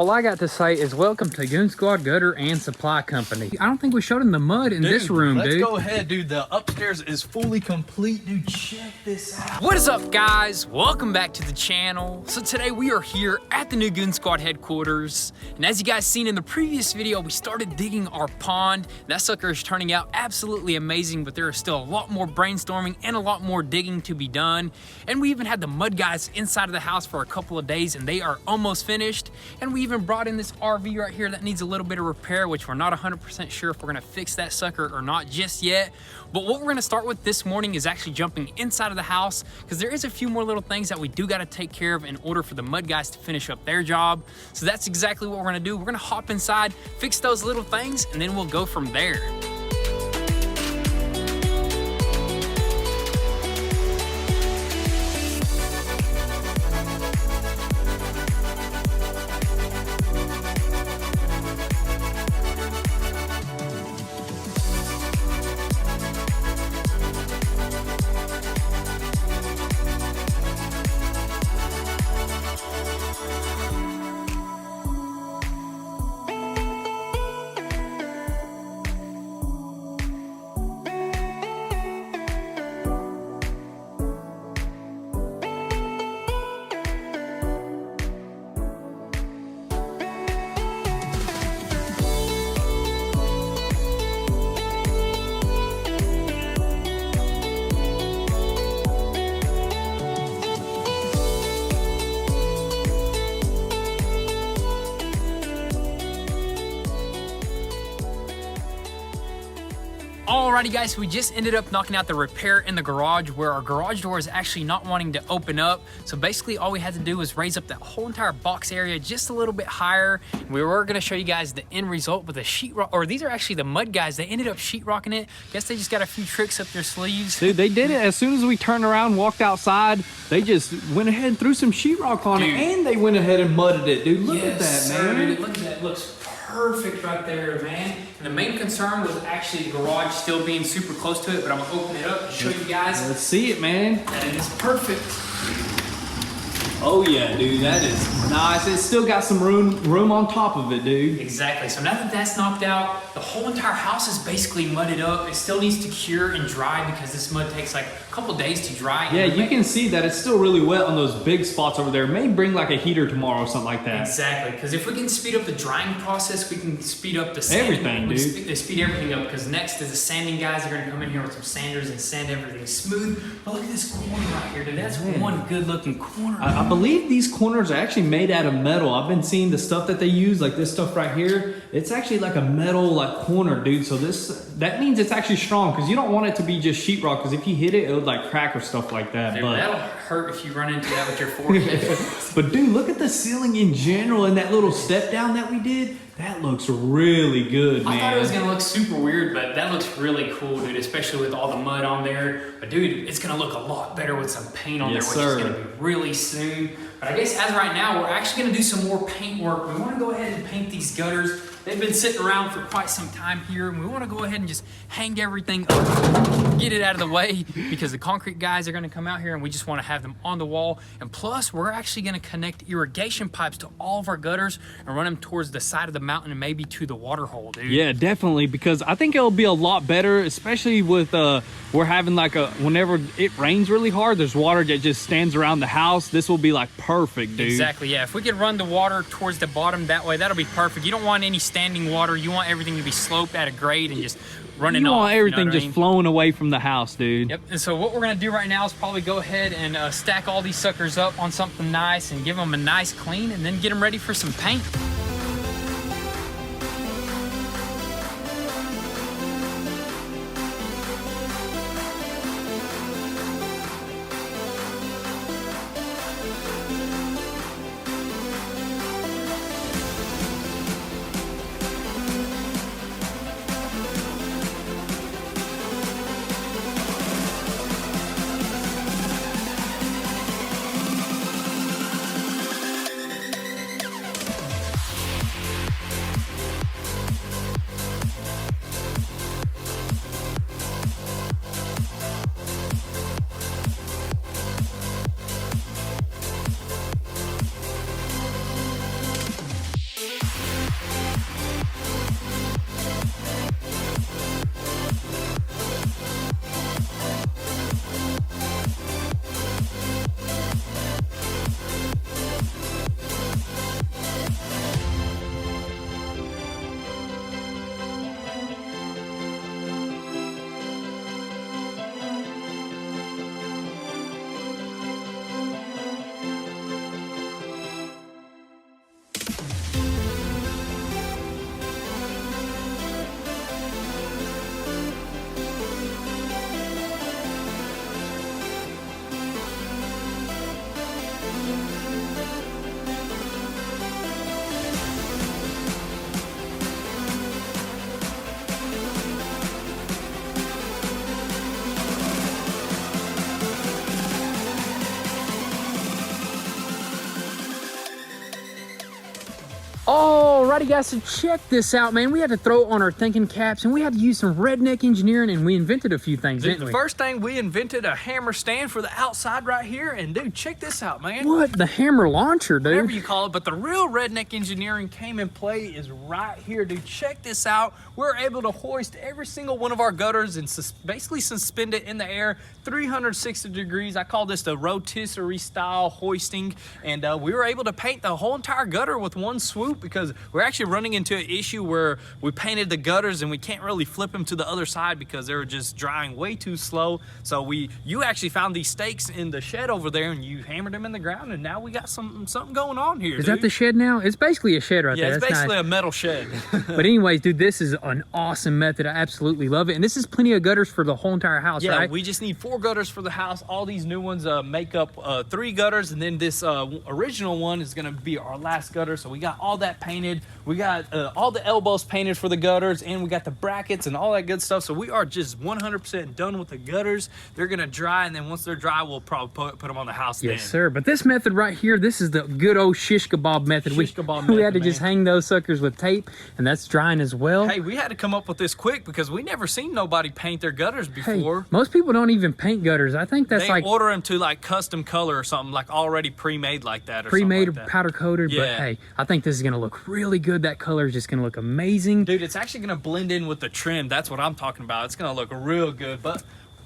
All I got to say is welcome to Goonzquad Gutter and Supply Company. I don't think we showed him the mud in this room, dude. Let's go ahead, dude. The upstairs is fully complete, dude. Check this out. What is up, guys? Welcome back to the channel. So today we are here at the new Goonzquad headquarters. And as you guys seen in the previous video, we started digging our pond. That sucker is turning out absolutely amazing, but there is still a lot more brainstorming and a lot more digging to be done. And we even had the mud guys inside of the house for a couple of days, and they are almost finished. And we even brought in this RV right here that needs a little bit of repair, which we're not 100% sure if we're gonna fix that sucker or not just yet. But what we're gonna start with this morning is actually jumping inside of the house, because there is a few more little things that we do gotta take care of in order for the mud guys to finish up their job. So that's exactly what we're gonna do. We're gonna hop inside, fix those little things, and then we'll go from there. Alrighty guys, so we just ended up knocking out the repair in the garage where our garage door is actually not wanting to open up. So basically all we had to do was raise up that whole entire box area just a little bit higher. We were gonna show you guys the end result with the sheetrock, or these are actually the mud guys. They ended up sheetrocking it. Guess they just got a few tricks up their sleeves. Dude, they did it as soon as we turned around, walked outside. They just went ahead and threw some sheetrock on it, and they went ahead and mudded it, dude. Look at that, man. Dude, look at that. It looks perfect right there, man. And the main concern was actually the garage still being super close to it, but I'm gonna open it up and show you guys. Let's see it, man. That it is perfect. Oh yeah, dude, that is nice. It's still got some room on top of it, dude. Exactly. So now that that's knocked out, the whole entire house is basically mudded up. It still needs to cure and dry because this mud takes like a couple days to dry. Yeah, you can see that it's still really wet on those big spots over there. May bring like a heater tomorrow or something like that. Exactly, because if we can speed up the drying process, we can speed up the sanding. Everything, dude. Speed everything up, because next is the sanding guys are going to come in here with some sanders and sand everything smooth. But look at this corner right here, dude. That's one good looking corner. I believe these corners are actually made out of metal. I've been seeing the stuff that they use, like this stuff right here. It's actually like a metal like corner, dude. So that means it's actually strong, because you don't want it to be just sheetrock, because if you hit it, it would like crack or stuff like that. Dude, but that'll hurt if you run into that with your forehead. But dude, look at the ceiling in general and that little step down that we did. That looks really good, man. I thought it was gonna look super weird, but that looks really cool, dude, especially with all the mud on there. But dude, it's gonna look a lot better with some paint on there, which is gonna be really soon. But I guess as right now, we're actually gonna do some more paint work. We wanna go ahead and paint these gutters. They've been sitting around for quite some time here, and we wanna go ahead and just hang everything up, get it out of the way, because the concrete guys are gonna come out here and we just wanna have them on the wall. And plus, we're actually gonna connect irrigation pipes to all of our gutters and run them towards the side of the mountain and maybe to the water hole, dude. Yeah, definitely, because I think it'll be a lot better, especially with we're having like whenever it rains really hard, there's water that just stands around the house. This will be like perfect, dude. Exactly, yeah. If we could run the water towards the bottom that way, that'll be perfect. You don't want any standing water. You want everything to be sloped at a grade and just running off. You want everything, you know what just I mean? flowing away from the house, dude. Yep, and so what we're gonna do right now is probably go ahead and stack all these suckers up on something nice and give them a nice clean, and then get them ready for some paint. Alrighty guys, so check this out, man. We had to throw on our thinking caps and we had to use some redneck engineering and we invented a few things, Dude, didn't we? the first thing, we invented a hammer stand for the outside right here. And dude, check this out, man. What? The hammer launcher, dude? Whatever you call it, but the real redneck engineering came in play is right here, dude. Check this out. We're able to hoist every single one of our gutters and basically suspend it in the air 360 degrees. I call this the rotisserie style hoisting. And we were able to paint the whole entire gutter with one swoop, because we're actually running into an issue where we painted the gutters and we can't really flip them to the other side because they were just drying way too slow. So you actually found these stakes in the shed over there and you hammered them in the ground, and now we got something going on here. Is that the shed now? It's basically a shed right there. Yeah, it's That's basically nice. a metal shed. But anyways, dude, this is an awesome method. I absolutely love it. And this is plenty of gutters for the whole entire house, Yeah, right? we just need 4 gutters for the house. All these new ones make up 3 gutters, and then this original one is gonna be our last gutter. So we got all that painted. We got all the elbows painted for the gutters, and we got the brackets and all that good stuff. So we are just 100% done with the gutters. They're gonna dry, and then once they're dry, we'll probably put them on the house. Yes, then. sir. But this method right here, this is the good old shish kebab method. Shish kebab we had method, to just man. hang those suckers with tape, and that's drying as well. Hey, we had to come up with this quick because we never seen nobody paint their gutters Hey, before. most people don't even paint gutters. I think that's They like order them to like custom color or something, like already pre-made like that, or pre-made something or like that. powder coated. But Yeah. hey, I think this is gonna look really good. That color is just gonna look amazing. Dude, it's actually gonna blend in with the trim. That's what I'm talking about. It's gonna look real good. But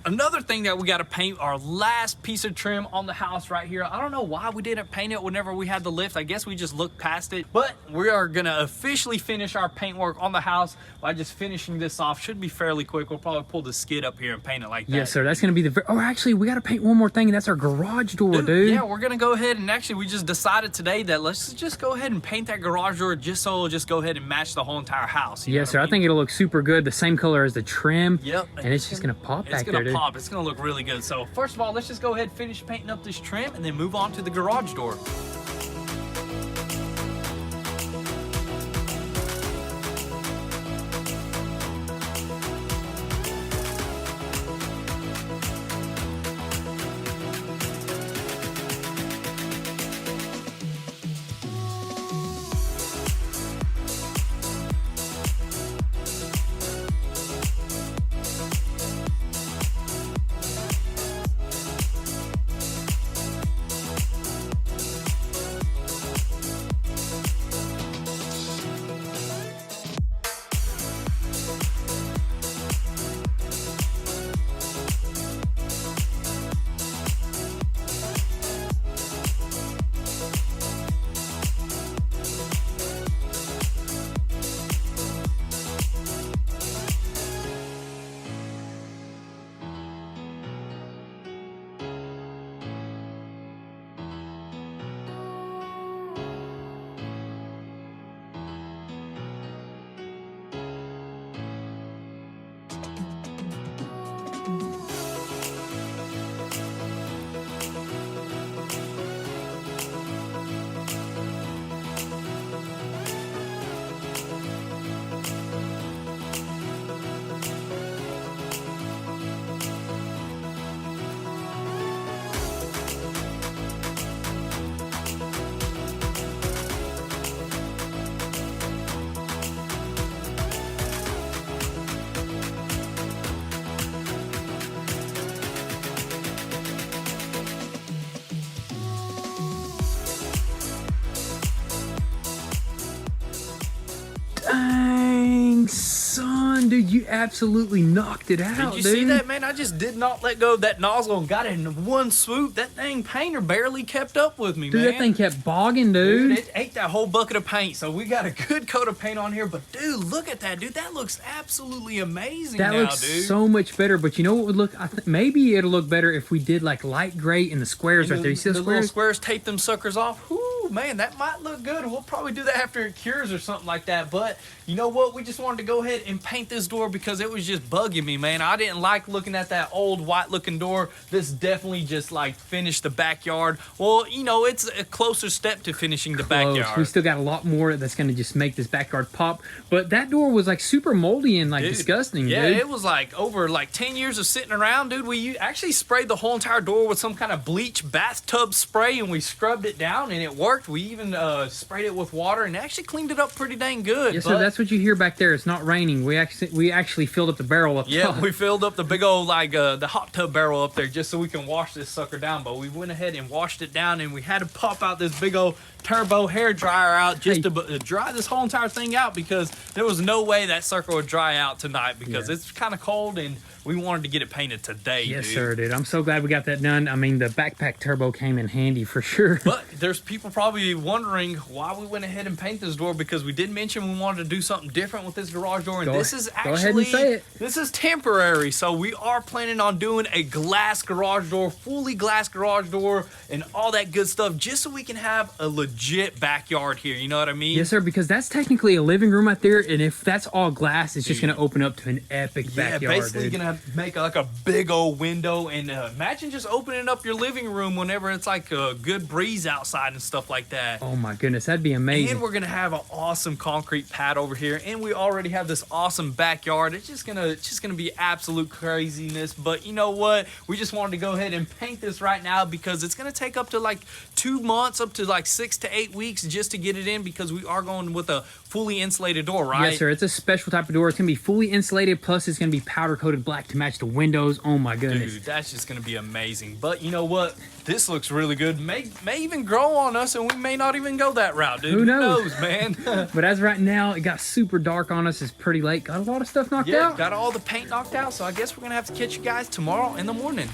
another thing that we got to paint, our last piece of trim on the house right here. I don't know why we didn't paint it whenever we had the lift. I guess we just looked past it. But we are gonna officially finish our paint work on the house by just finishing this off. Should be fairly quick. We'll probably pull the skid up here and paint it like that. Yes, sir. That's gonna be the. Oh, actually, we got to paint one more thing, and that's our garage door, dude. Yeah, we're gonna go ahead and actually we just decided today that let's just go ahead and paint that garage door just so it'll just go ahead and match the whole entire house. You know Yes, what sir. I mean? think it'll look super good. The same color as the trim. Yep. And it's just gonna pop back there, It's dude. gonna pop. It's gonna look really good. So first of all, let's just go ahead and finish painting up this trim and then move on to the garage door. Dang, son, dude, you absolutely knocked it out, Did you dude. see that, man? I just did not let go of that nozzle and got it in one swoop. That dang painter barely kept up with me, Dude, man. that thing kept bogging, dude. Dude, it ate that whole bucket of paint. So we got a good coat of paint on here. But dude, look at that, dude. That looks absolutely amazing That now, looks dude. so much better. But you know what would look? Maybe it'll look better if we did like light gray in the squares right there. You see the the little squares? squares, tape them suckers off. Whoo, man, that might look good. We'll probably do that after it cures or something like that. But you know what? We just wanted to go ahead and paint this door because it was just bugging me, man. I didn't like looking at that old white looking door. This definitely just like finished the backyard. Well, you know, it's a closer step to finishing the Close. backyard. We still got a lot more that's gonna just make this backyard pop. But that door was like super moldy and like Dude, disgusting, yeah, dude. it was like over like 10 years of sitting around, dude. Actually sprayed the whole entire door with some kind of bleach bathtub spray and we scrubbed it down and it worked. worked. We even sprayed it with water and actually cleaned it up pretty dang good. Yes, sir. That's what you hear back there. It's not raining. We actually filled up the barrel up top. Yeah, we filled up the big old the hot tub barrel up there just so we can wash this sucker down. But we went ahead and washed it down, and we had to pop out this big old turbo hair dryer out just to dry this whole entire thing out, because there was no way that sucker would dry out tonight, because it's kind of cold and we wanted to get it painted today. Yes, sir, dude. I'm so glad we got that done. I mean, the backpack turbo came in handy for sure. But there's people probably wondering why we went ahead and paint this door, because we did mention we wanted to do something different with this garage door, and this is actually, go ahead and say it. This is temporary. So we are planning on doing a glass garage door, fully glass garage door, and all that good stuff, just so we can have a legit backyard here. You know what I mean? Yes, sir, because that's technically a living room out there, and if that's all glass, it's just going to open up to an epic backyard, basically going to make like a big old window, and imagine just opening up your living room whenever it's like a good breeze outside and stuff like that. Oh my goodness, that'd be amazing. And we're gonna have an awesome concrete pad over here, and we already have this awesome backyard. It's just gonna be absolute craziness. But you know what? We just wanted to go ahead and paint this right now, because it's gonna take up to like 2 months, up to like 6 to 8 weeks just to get it in, because we are going with a fully insulated door, right? Yes, sir. It's a special type of door. It's gonna be fully insulated, plus it's gonna be powder coated black to match the windows. Oh my goodness. Dude, that's just gonna be amazing. But you know what? This looks really good. May even grow on us, and we may not even go that route, dude. Who knows, man? But as right now, it got super dark on us. It's pretty late. Got a lot of stuff knocked out. Got all the paint knocked out. So I guess we're gonna have to catch you guys tomorrow in the morning.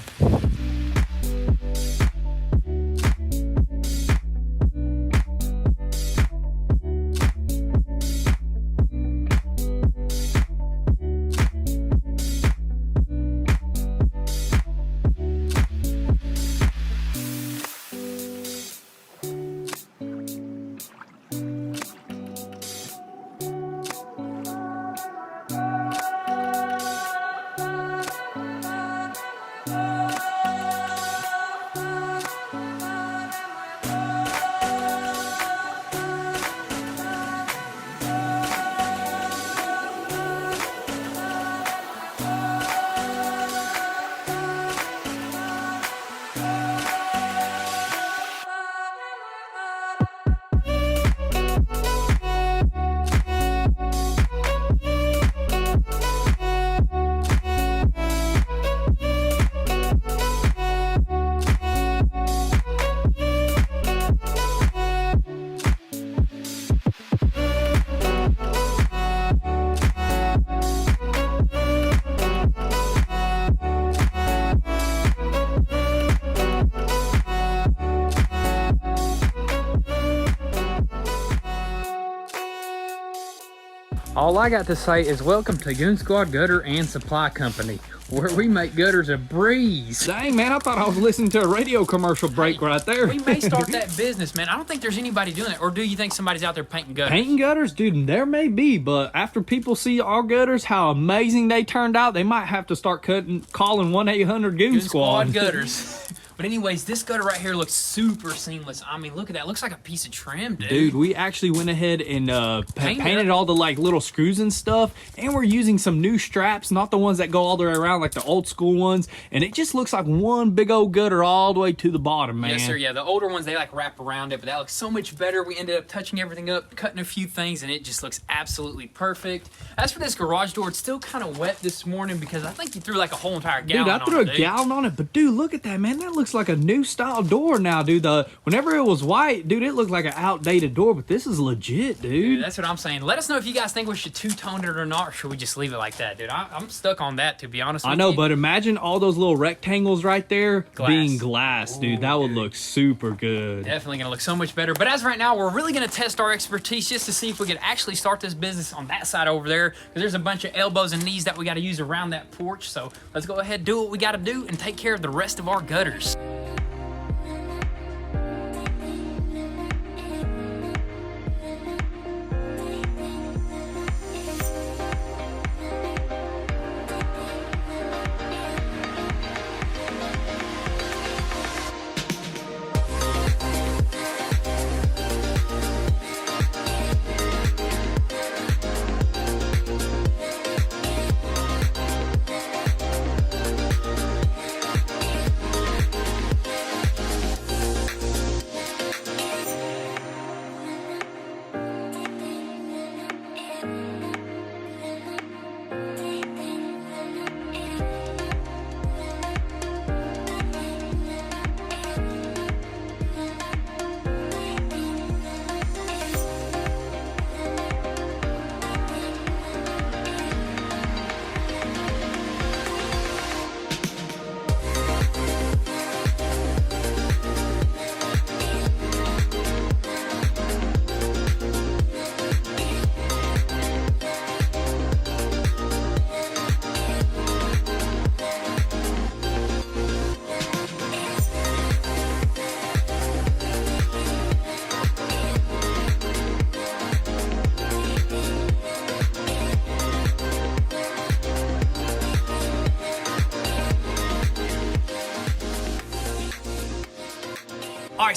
All I got to say is welcome to Goonzquad Gutter and Supply Company, where we make gutters a breeze. Dang, man, I thought I was listening to a radio commercial break right there. We may start that business, man. I don't think there's anybody doing it. Or do you think somebody's out there painting gutters? Painting gutters? Dude, there may be, but after people see our gutters, how amazing they turned out, they might have to start calling 1-800-Goonzquad. Gutters. But anyways, this gutter right here looks super seamless. I mean, look at that. It looks like a piece of trim, dude. Dude, we actually went ahead and painted all the like little screws and stuff, and we're using some new straps, not the ones that go all the way around like the old school ones, and it just looks like one big old gutter all the way to the bottom, man. Yes, sir. Yeah, the older ones, they like wrap around it, but that looks so much better. We ended up touching everything up, cutting a few things, and it just looks absolutely perfect. As for this garage door, it's still kind of wet this morning because I think you threw like a whole entire gallon on it. Dude, I threw a gallon on it, but dude, look at that, man. That looks like a new style door now, dude. Whenever it was white, dude, it looked like an outdated door, but this is legit, dude. That's what I'm saying. Let us know if you guys think we should two-tone it or not, or should we just leave it like that, dude? I'm stuck on that, to be honest with you. I know, but imagine all those little rectangles right there being glass, dude. That would look super good. Definitely gonna look so much better. But as right now, we're really gonna test our expertise just to see if we could actually start this business on that side over there, because there's a bunch of elbows and knees that we gotta use around that porch. So let's go ahead, do what we gotta do, and take care of the rest of our gutters.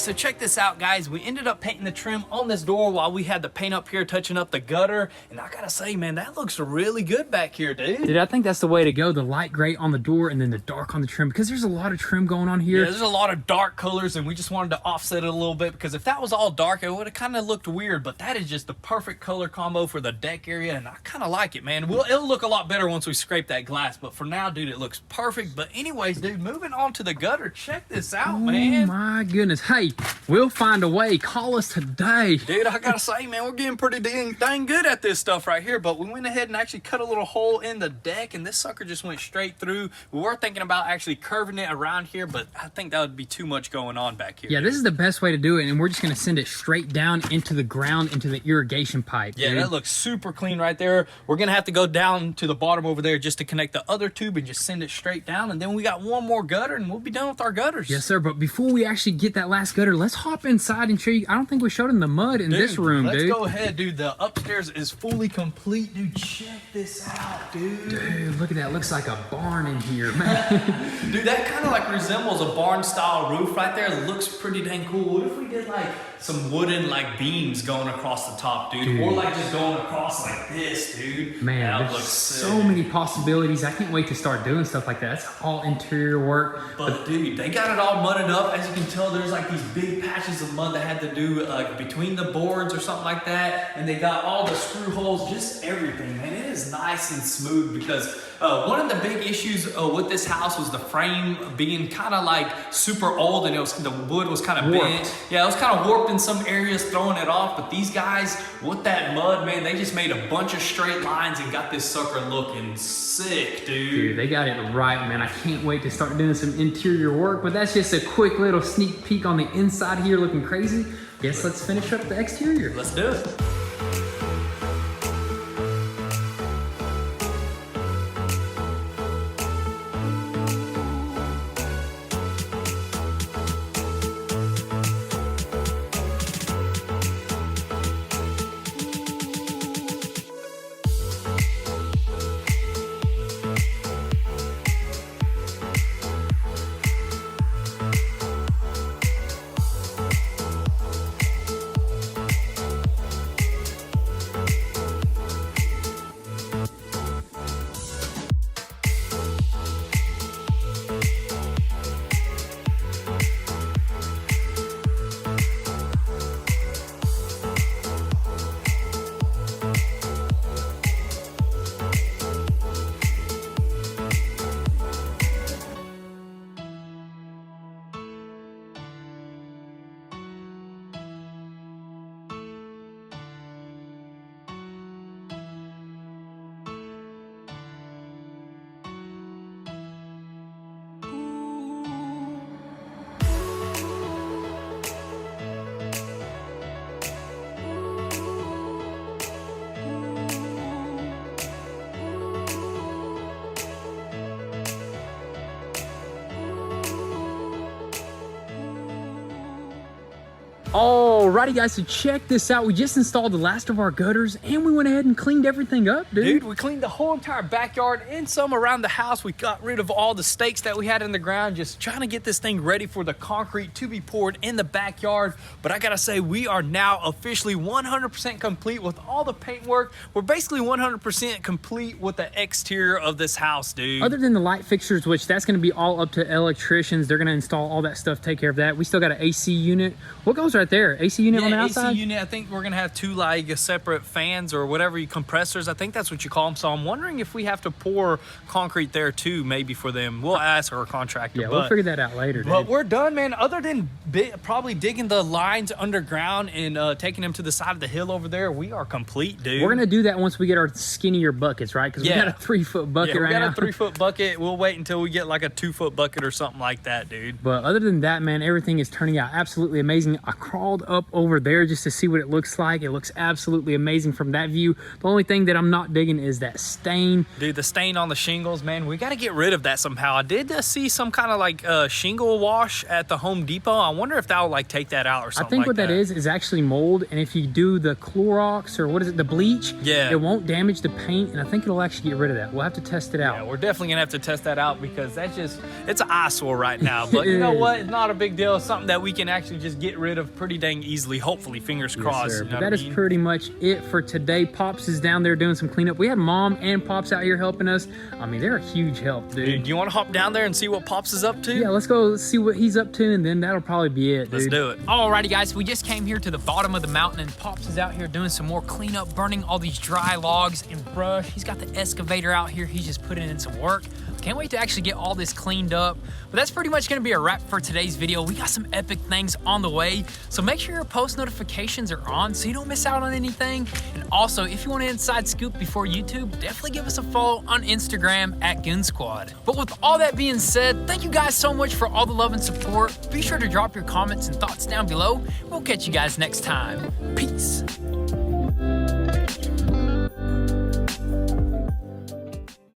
so check this out, guys. We ended up painting the trim on this door while we had the paint up here touching up the gutter. And I gotta say, man, that looks really good back here, dude. Dude, I think that's the way to go. The light gray on the door and then the dark on the trim, because there's a lot of trim going on here. Yeah, there's a lot of dark colors, and we just wanted to offset it a little bit, because if that was all dark, it would have kind of looked weird. But that is just the perfect color combo for the deck area, and I kind of like it, man. It'll look a lot better once we scrape that glass, but for now, dude, it looks perfect. But anyways, dude, moving on to the gutter. Check this out, man. Oh my goodness. Hey, we'll find a way. Call us today. Dude, I gotta say, man, we're getting pretty dang good at this stuff right here. But we went ahead and actually cut a little hole in the deck, and this sucker just went straight through. We were thinking about actually curving it around here, but I think that would be too much going on back here. Yeah, this is the best way to do it, and we're just gonna send it straight down into the ground, into the irrigation pipe. Yeah, dude. that looks super clean right there. We're gonna have to go down to the bottom over there just to connect the other tube and just send it straight down. And then we got one more gutter, and we'll be done with our gutters. Yes, sir. But before we actually get that last gutter, let's hop inside and show you. I don't think we showed him the mud in this room, dude. Let's go ahead, dude. The upstairs is fully complete, dude. Check this out, dude. Dude, look at that. Looks like a barn in here, man. Dude, that kind of like resembles a barn style roof right there. It looks pretty dang cool. What if we did like some wooden like beams going across the top, dude? Or like just going across like this, dude. Man, that there's looks so many possibilities. I can't wait to start doing stuff like that. That's all interior work. But dude, they got it all mudded up. As you can tell, there's like these big patches of mud that had to do between the boards or something like that. And they got all the screw holes, just everything, man. It is nice and smooth, because one of the big issues with this house was the frame being kind of like super old, and the wood was kind of bent. Yeah, it was kind of warped in some areas, throwing it off. But these guys with that mud, man, they just made a bunch of straight lines and got this sucker looking sick, dude. Dude, they got it right, man. I can't wait to start doing some interior work. But that's just a quick little sneak peek on the inside here, looking crazy. Guess let's finish up the exterior. Let's do it. Alrighty guys, so check this out. We just installed the last of our gutters and we went ahead and cleaned everything up, dude. Dude, we cleaned the whole entire backyard and some around the house. We got rid of all the stakes that we had in the ground, just trying to get this thing ready for the concrete to be poured in the backyard. But I gotta say, we are now officially 100% complete with all the paint work. We're basically 100% complete with the exterior of this house, dude. Other than the light fixtures, which that's gonna be all up to electricians. They're gonna install all that stuff, take care of that. We still got an AC unit. What goes right there? AC unit on the outside? AC unit. I think we're gonna have two like separate fans or whatever, compressors. I think that's what you call them. So I'm wondering if we have to pour concrete there too, maybe for them. We'll ask our contractor. Yeah, we'll figure that out later, dude. But we're done, man. Other than probably digging the lines underground and taking them to the side of the hill over there, we are complete, dude. We're gonna do that once we get our skinnier buckets, right? Because we got a 3-foot bucket right now. We got a 3-foot bucket. We'll wait until we get like a 2-foot bucket or something like that, dude. But other than that, man, everything is turning out absolutely amazing. I crawled up up over there just to see what it looks like. It looks absolutely amazing from that view. The only thing that I'm not digging is that stain. Dude, the stain on the shingles, man, we got to get rid of that somehow. I did see some kind of like shingle wash at the Home Depot. I wonder if that'll like take that out or something. I think what that is actually mold, and if you do the Clorox or what is it, the bleach, yeah, it won't damage the paint, and I think it'll actually get rid of that. We'll have to test it out. Yeah, we're definitely gonna have to test that out because that's just, it's an eyesore right now. But you know what? It's not a big deal. It's something that we can actually just get rid of pretty dang easily. Hopefully, fingers crossed. Yes, sir. You know But that is pretty much it for today. Pops is down there doing some cleanup. We had Mom and Pops out here helping us. I mean, they're a huge help, dude. Dude, you want to hop down there and see what Pops is up to? Yeah, let's go see what he's up to, and then that'll probably be it, dude. Let's do it. Alrighty, guys, we just came here to the bottom of the mountain, and Pops is out here doing some more cleanup, burning all these dry logs and brush. He's got the excavator out here. He's just putting in some work. Can't wait to actually get all this cleaned up. But that's pretty much gonna be a wrap for today's video. We got some epic things on the way, so make sure your post notifications are on so you don't miss out on anything. And also, if you want an inside scoop before YouTube, definitely give us a follow on Instagram at Goonzquad. But with all that being said, thank you guys so much for all the love and support. Be sure to drop your comments and thoughts down below. We'll catch you guys next time. Peace.